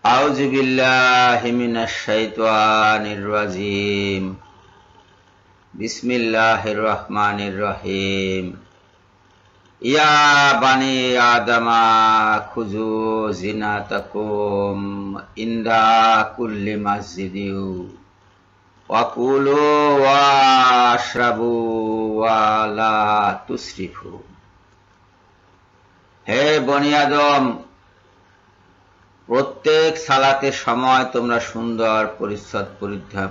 আউযু বিল্লাহি মিনাশ শাইতানির রাজিম। বিসমিল্লাহির রহমানির রহিম। ইয়া বানি আদমা খুযু জিনাতাকুম ইনদা কুল্লি মাসজিদিন ওয়া কুলু ওয়াশরাবু ওয়া লা তুসরিফু। হে বনি আদম, প্রত্যেক সালাতের সময় তোমরা সুন্দর পরিচ্ছদ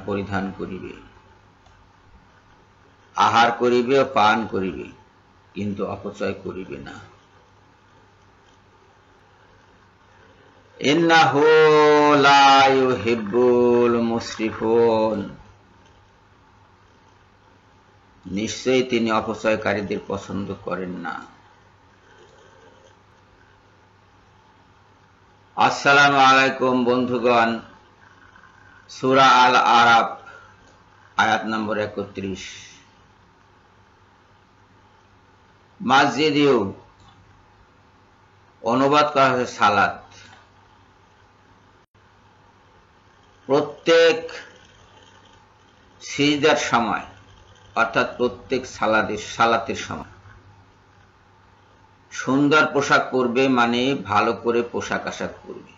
পরিধান করিবে, আহার করিবে ও পান করিবে, কিন্তু অপচয় করিবে না। ইন্নাহু লা ইউহিব্বুল মুসরিফুন, নিশ্চয়ই তিনি অপচয়কারীদের পছন্দ করেন না। আসসালামু আলাইকুম বন্ধুগণ। সূরা আল আরাফ আয়াত নম্বর 31। মাসজিদিউ অনুবাদ করা হয়েছে সালাত। প্রত্যেক সিজদার সময় অর্থাৎ প্রত্যেক সালাতের সময় সুন্দর পোশাক পরবে, মানে ভালো করে পোশাক আশাক পরবে,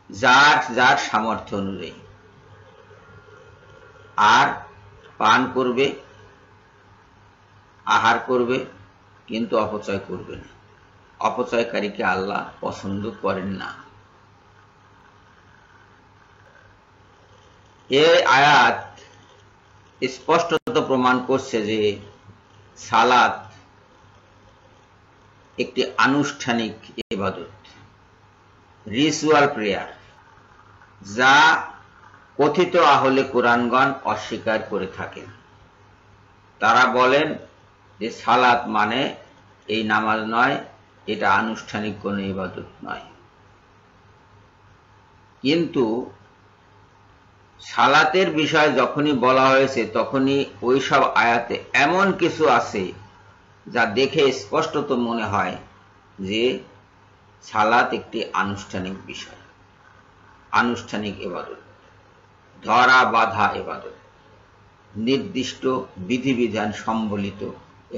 যার যার সামর্থ্য অনুযায়ী। আর পান করবে, আহার করবে, কিন্তু অপচয় করবে না। অপচয়কারীকে আল্লাহ পছন্দ করেন না। এই আয়াত স্পষ্টত প্রমাণ করছে যে সালাত একটি আনুষ্ঠানিক ইবাদত, রিচুয়াল প্রেয়ার, যা কথিত আহলে কুরআনগণ অস্বীকার করে থাকেন। তারা বলেন যে সালাত মানে এই নামাজ নয়, এটা আনুষ্ঠানিক কোনো ইবাদত নয়। কিন্তু সালাতের বিষয় যখনই বলা হয়েছে তখনই ওইসব আয়াতে এমন কিছু আছে যা দেখে স্পষ্টত মনে হয় যে সালাত একটি আনুষ্ঠানিক বিষয়, আনুষ্ঠানিক ইবাদত, ধরা বাঁধা ইবাদত, নির্দিষ্ট বিধিবিধান সম্বলিত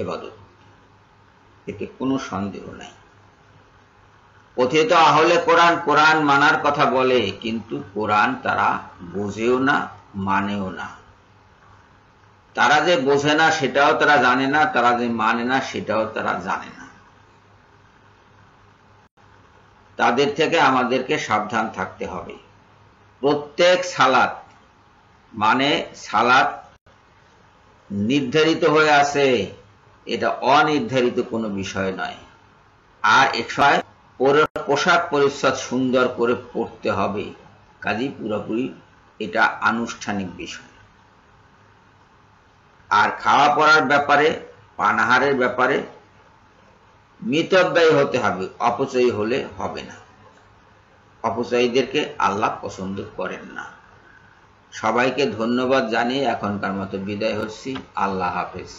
ইবাদত। এতে কোনো সন্দেহ নাই। কথিত আহলে কোরআন মানার কথা বলে, কিন্তু কোরআন তারা বোঝেও না, মানেও না। তারা যে বোঝে না সেটাও তারা জানে না, তারা যে মানে না সেটাও তারা জানে না। তাদের থেকে আমাদেরকে সাবধান থাকতে হবে। প্রত্যেক সালাত মানে সালাত নির্ধারিত হয়ে আছে, এটা অনির্ধারিত কোনো বিষয় নয়। আর বিষয় পোশাক পরিচ্ছদ সুন্দর করে পড়তে হবে, কাজেই পুরোপুরি এটা আনুষ্ঠানিক বিষয়। আর খাওয়া পড়ার ব্যাপারে, পানাহারের ব্যাপারে মিতব্যয়ী হতে হবে, অপচয়ী হলে হবে না। অপচয়ীদেরকে আল্লাহ পছন্দ করেন না। সবাইকে ধন্যবাদ জানিয়ে এখনকার মতো বিদায় হচ্ছি। আল্লাহ হাফেজ।